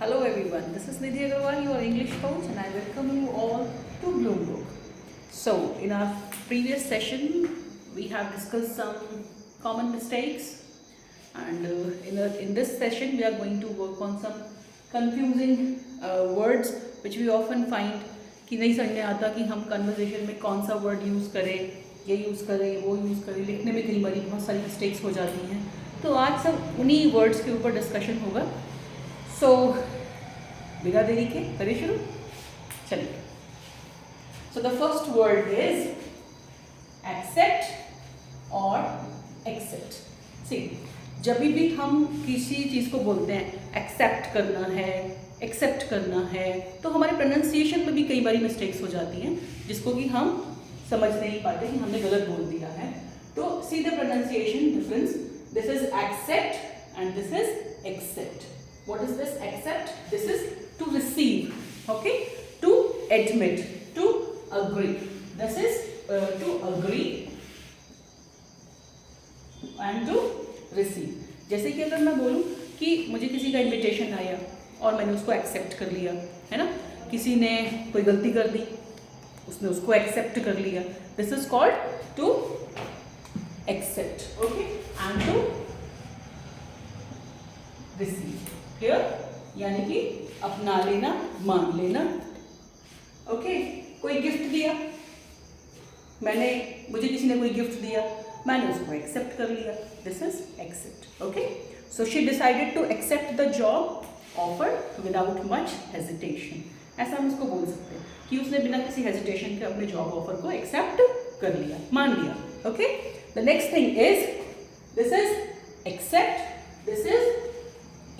Hello everyone, this is Nidhi Agarwal, your English coach, and I welcome you all to Bloombook. So, in our previous session, we have discussed some common mistakes, and in this session, we are going to work on some confusing words which we often find कि नहीं समझ में आता कि हम conversation में कौन सा वर्ड यूज़ करें, ये यूज़ करें, वो यूज़ करें, लिखने में कई बार बहुत सारी मिस्टेक्स हो जाती हैं. तो आज सब उन्हीं वर्ड्स के ऊपर डिस्कशन होगा. सो बिना देरी के करिए शुरू. चलिए. So the first word is accept और एक्सेप्ट. सी, जब भी हम किसी चीज़ को बोलते हैं एक्सेप्ट करना है, एक्सेप्ट करना है, तो हमारे प्रोनाउंसिएशन में भी कई बार मिस्टेक्स हो जाती हैं जिसको कि हम समझ नहीं पाते कि हमने गलत बोल दिया है. तो see the pronunciation difference. This is accept and this is except. What is this accept? This is to receive, okay? To admit, to agree. This is to agree and to receive. जैसे कि अगर मैं बोलूँ कि मुझे किसी का invitation आया और मैंने उसको एक्सेप्ट कर लिया, है ना? किसी ने कोई गलती कर दी, उसने उसको एक्सेप्ट कर लिया. This is called to accept, okay? And to receive. Clear? यानी कि अपना लेना, मान लेना. ओके? कोई गिफ्ट दिया, मुझे किसी ने कोई गिफ्ट दिया, मैंने उसको एक्सेप्ट कर लिया. This is accept. Okay? So she decided to accept the job offer without much hesitation. ऐसा हम उसको बोल सकते हैं कि उसने बिना किसी हेजिटेशन के अपने जॉब ऑफर को एक्सेप्ट कर लिया, मान लिया. Okay? The next thing is this is except. This is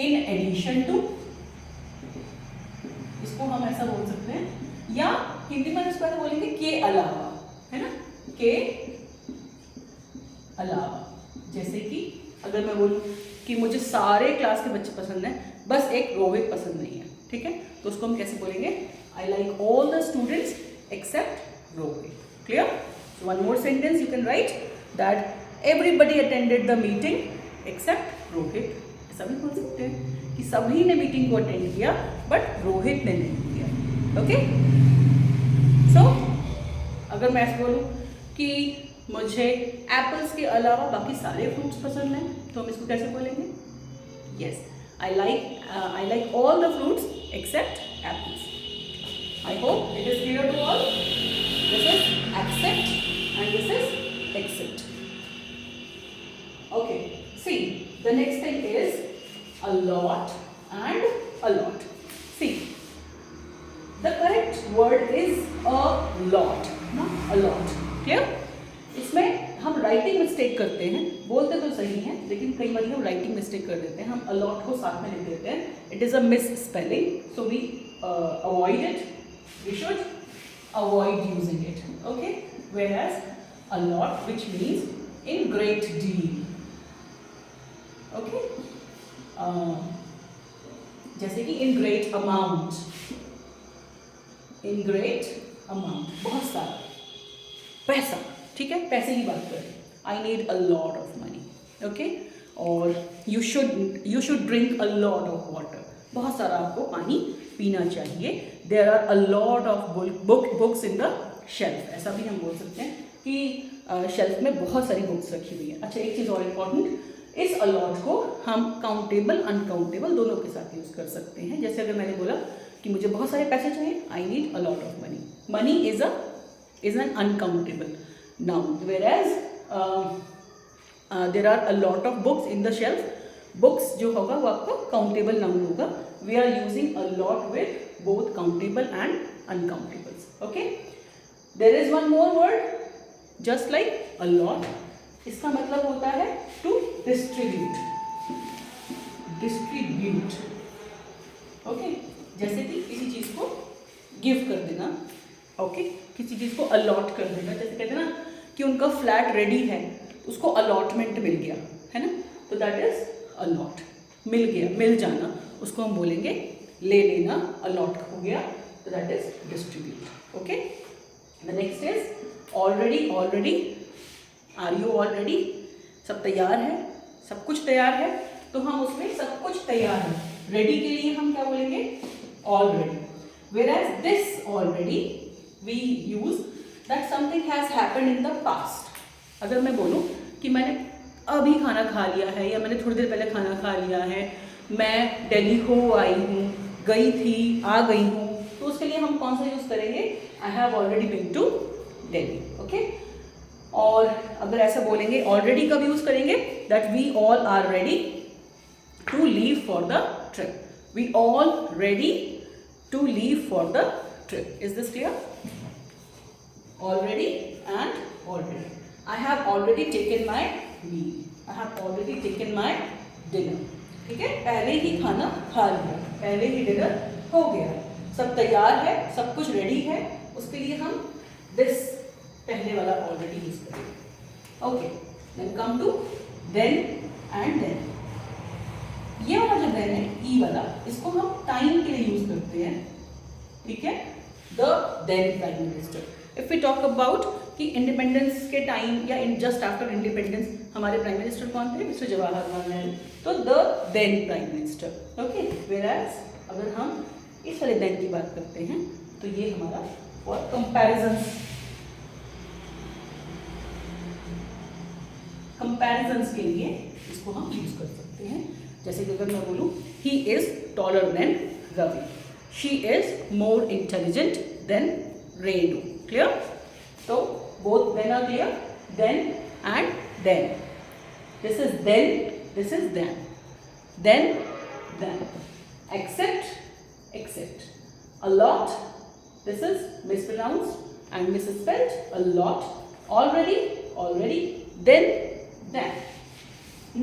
in addition to. इसको हम ऐसा बोल सकते हैं, या हिंदी में इसको ऐसा बोलेंगे के अलावा, है ना? के अलावा. जैसे कि अगर मैं बोलूँ कि मुझे सारे क्लास के बच्चे पसंद हैं, बस एक रोहित पसंद नहीं है, ठीक है? तो उसको हम कैसे बोलेंगे? I like all the students except Rohit. Clear? So one more sentence you can write that everybody attended the meeting except Rohit. ऐसा भी बोल सकते हैं कि सभी ने मीटिंग को अटेंड किया बट रोहित ने नहीं किया. ओके? सो अगर मैं ऐसे बोलूँ कि मुझे एप्पल्स के अलावा बाकी सारे फ्रूट्स पसंद हैं, तो हम इसको कैसे बोलेंगे? Yes, I like all the fruits except apples. I hope it is clear to all. This is accept and this is accept. Okay, see, the next thing is a lot and a lot. See, the correct word is a lot, not a lot. Clear? इसमें हम writing mistake करते हैं. बोलते तो सही हैं, लेकिन कई बार हम राइटिंग मिस्टेक कर देते हैं. हम a lot को साथ में लिख देते हैं. It is a misspelling, so we avoid it. We should avoid using it. Okay? Whereas a lot, which means in great deal. Okay? जैसे कि in great amount. In great amount, बहुत सारा पैसा. ठीक है? पैसे की बात करें, I need a lot of money. Okay? और you should drink a lot of water. बहुत सारा आपको पानी पीना चाहिए. There are a lot of books in the shelf. ऐसा भी हम बोल सकते हैं कि शेल्फ में बहुत सारी बुक्स रखी हुई है. अच्छा, एक चीज़ और इम्पॉर्टेंट, इस अलॉट को हम काउंटेबल अनकाउंटेबल दोनों के साथ यूज़ कर सकते हैं. जैसे अगर मैंने बोला कि मुझे बहुत सारे पैसे चाहिए, I need a lot of money. Money is an uncountable noun, whereas there are a lot of books in the shelf. Books जो होगा वो आपका काउंटेबल नाउन होगा. We are using a lot with both countable and uncountables. Okay? There is one more word just like a lot. इसका मतलब होता है to distribute. Distribute. Okay? जैसे कि किसी चीज को गिव कर देना. ओके? किसी चीज को अलॉट कर देना. जैसे कहते हैं ना कि उनका फ्लैट रेडी है, उसको अलॉटमेंट मिल गया, है ना? तो दैट इज अलॉट. मिल गया, मिल जाना, उसको हम बोलेंगे ले लेना. अलॉट हो गया, तो that is distribute. Okay? The next is already. All ready, are you all ready? सब तैयार है, सब कुछ तैयार है, तो हम उसमें सब कुछ तैयार है रेडी के लिए हम क्या बोलेंगे, already. Whereas this already we use that something has happened in the past. अगर मैं बोलूँ कि मैंने अभी खाना खा लिया है या मैंने थोड़ी देर पहले खाना खा लिया है, मैं दिल्ली हो आई हूँ, गई थी, आ गई हूँ, तो उसके लिए हम कौन सा यूज़ करेंगे, I have already been to Delhi. Okay. और अगर ऐसा बोलेंगे ऑलरेडी कब यूज़ करेंगे, that we all are ready to leave for the trip. We all ready to leave for the trip. Is this clear? Already and all ready. I have already taken my meal. I have already taken my dinner. ठीक है, पहले ही खाना खा लिया, पहले ही dinner हो गया, सब तैयार है, सब कुछ रेडी है, उसके लिए हम दिस पहले वाला ऑलरेडी यूज करेंगे. Okay. Then come to then and than. ये वाला जो देन है, ई वाला, इसको हम टाइम के लिए यूज करते हैं. ठीक है, the then prime minister. If we talk about कि इंडिपेंडेंस के टाइम या जस्ट आफ्टर इंडिपेंडेंस हमारे प्राइम मिनिस्टर कौन थे, मिस्टर जवाहरलाल नेहरू, तो the then prime minister. Okay. Whereas अगर हम इस वाले देन की बात करते हैं तो ये हमारा फॉर कंपैरिजंस के लिए इसको हम यूज कर सकते हैं. जैसे कि अगर मैं बोलूँ he is taller than Ravi, she is more intelligent than Renu. Clear? So both then are clear. Then and then. This is then. This is then. Then. Except. Except. A lot. This is mispronounced and misspelled. A lot. Already. Already. Then. Then.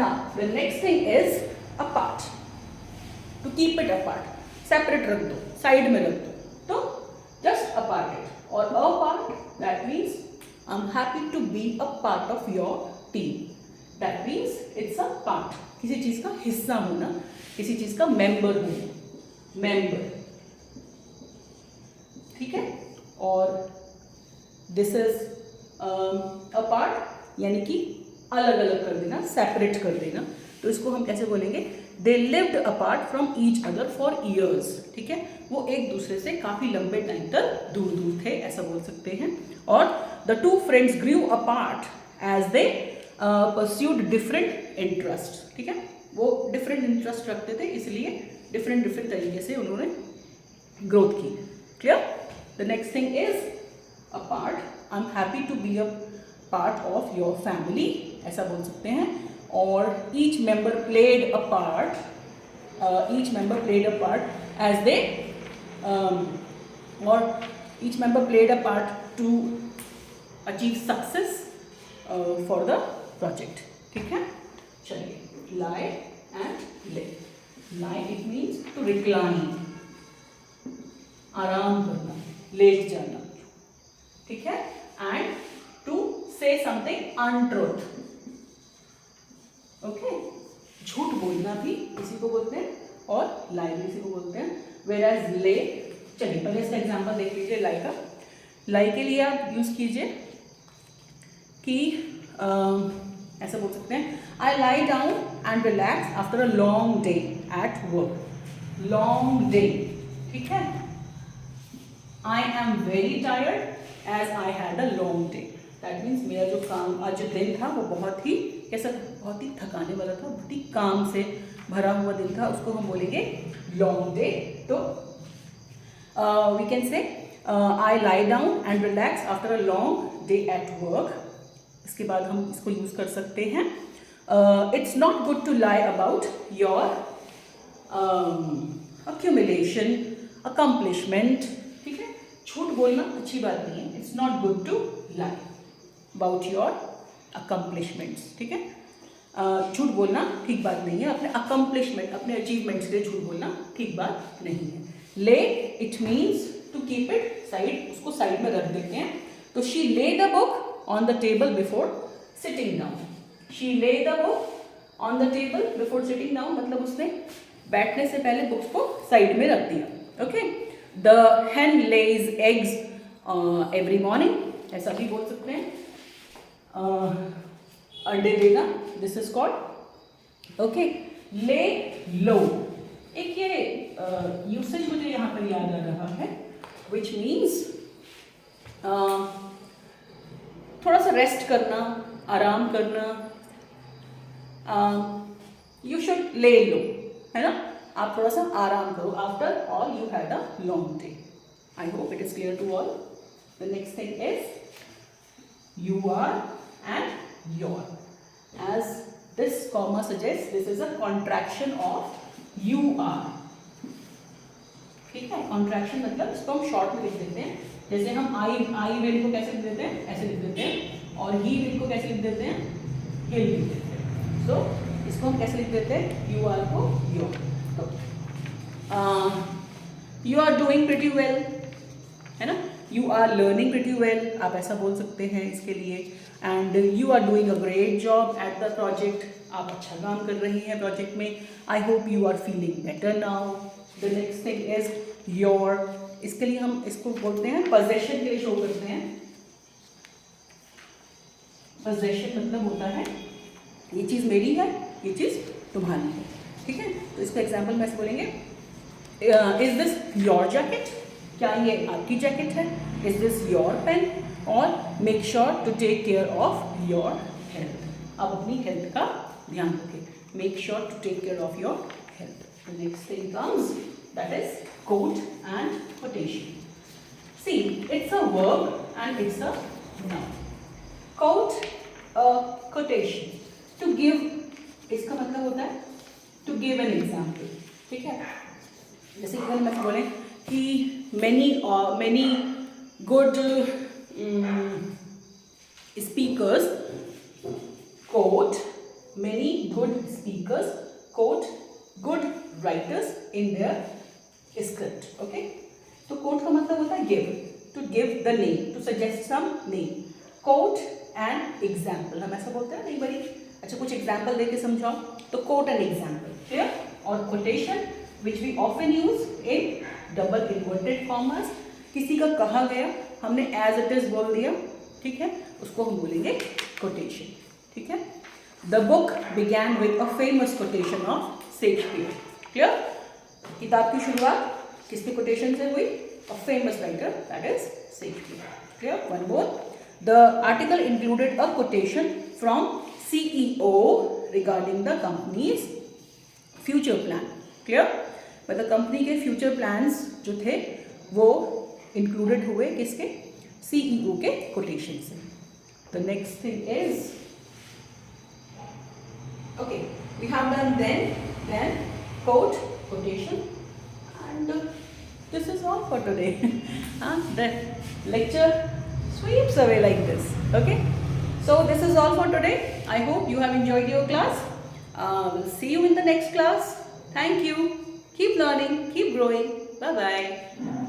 Now the next thing is apart. To keep it apart. Separate रख दो. Side में रख दो. तो just apart it. Or apart. That means I'm happy to be a part of your team. That means it's a part. किसी चीज का हिस्सा होना, किसी चीज का मेंबर होना, मेंबर. ठीक है. और दिस इज अ पार्ट, यानी कि अलग अलग कर देना, सेपरेट कर देना. तो इसको हम कैसे बोलेंगे, they lived apart from each other for years. ठीक है, वो एक दूसरे से काफी लंबे टाइम तक दूर दूर थे, ऐसा बोल सकते हैं. और the two friends grew apart as they pursued different interest. ठीक है, वो डिफरेंट इंटरेस्ट रखते थे, इसलिए डिफरेंट डिफरेंट तरीके से उन्होंने ग्रोथ की. Clear? The next thing is apart. I am happy to be a part of your family, ऐसा बोल सकते हैं. और each member played a part. Each member played a part as they or each member played a part to achieve success for the project. ठीक है. चलिए, lie and lay. Lie it means to recline, आराम करना, late जाना. ठीक है. And to say something untruth. Okay. झूठ बोलना भी इसी को बोलते हैं और लाई भी इसी को बोलते हैं. वेयरएज ले, चलिए पहले इसका एग्जांपल देख लीजिए. लाई का, लाई के लिए आप यूज कीजिए कि ऐसा बोल सकते हैं, I lie down and relax after a long day at work. Long day. ठीक है. I am very tired as I had a long day. That means मेरा जो काम आज जो दिन था वो बहुत ही कैसा, बहुत ही थकाने वाला था, बहुत ही काम से भरा हुआ दिन था, उसको हम बोलेंगे long day. So we can say I lie down and relax after a long day at work. इसके बाद हम इसको यूज कर सकते हैं, it's not good to lie about your accumulation, accomplishment. ठीक है, झूठ बोलना अच्छी बात नहीं है. It's not good to lie about your accomplishments. ठीक है, झूठ बोलना ठीक बात नहीं है. अपने अकम्पलिशमेंट, अपने अचीवमेंट्स के लिए झूठ बोलना ठीक बात नहीं है. Lay it means to keep it side, उसको साइड में रख देते हैं. तो she lay the book on the table before sitting down. She lay the book on the table before sitting down, मतलब उसने बैठने से पहले बुक्स को साइड में रख दिया. Okay. The hen lays eggs every morning, ऐसा भी बोल सकते हैं. अंडे देना, दिस इज कॉल्ड. ओके. ले लो, एक यूसेज मुझे यहाँ पर याद आ रहा है, विच मीन्स थोड़ा सा रेस्ट करना, आराम करना, यू शुड ले लो, है ना, आप थोड़ा सा आराम करो after all you had a long day. I hope it is clear to all. The next thing is you are and your. As this comma suggest, this is a contraction of you are. ठीक है, contraction मतलब इसको हम short में लिख देते हैं. जैसे हम आई विल को कैसे लिख देते हैं, ऐसे लिख देते हैं, और ही विल को कैसे लिख देते हैं, हिल लिख देते हैं. सो इसको हम कैसे लिख देते हैं, यू आर को your. You are doing pretty well, है ना, you are learning pretty well, आप ऐसा बोल सकते हैं इसके लिए. And you are doing a great job at the project, आप अच्छा काम कर रही हैं प्रोजेक्ट में. I hope you are feeling better now. The next thing is your. इसके लिए हम इसको बोलते हैं पोजेशन के लिए शो करते हैं. पोजेशन मतलब होता है ये चीज़ मेरी है, ये चीज़ तुम्हारी है. ठीक है, तो इसका एग्जाम्पल में ऐसे बोलेंगे, इज दिस योर जैकेट, क्या ये आपकी जैकेट है. इज दिस योर पेन, और make sure to take care of your health. आप अपनी हेल्थ का ध्यान रखें. Make sure to take care of your health. The next thing comes, that is quote and quotation. See, it's a verb and it's a noun. Quote, quotation. To give, इसका मतलब होता है to give an example. ठीक है, जैसे कि हम बोले कि many good speakers quote, many good speakers quote good writers in their script. Okay, तो quote का मतलब होता है give, to give the name, to suggest some name. Quote and example, हम ऐसा बोलते हैं नहीं बड़ी. अच्छा, कुछ example देके समझाओ, तो quote and example, clear. और quotation which we often use in double inverted commas, किसी का कहा गया हमने as it is बोल दिया, ठीक है, उसको हम बोलेंगे quotation. ठीक है. The book began with a famous quotation of Shakespeare. Clear? किताब की शुरुआत किसके कोटेशन से हुई, a famous writer, that is Shakespeare. Clear? One more. The article included a quotation from CEO regarding the company's future plan. Clear? मतलब company के future plans जो थे वो इंक्लूडेड हुए किसके, CEO के कोटेशन से. The next thing is, okay, we have done then quote, quotation, and this is all for today. The lecture sweeps away like this. Okay, so this is all for today. I hope you have enjoyed your class. We'll see you in the next class. Thank you. Keep learning, keep growing. Bye bye.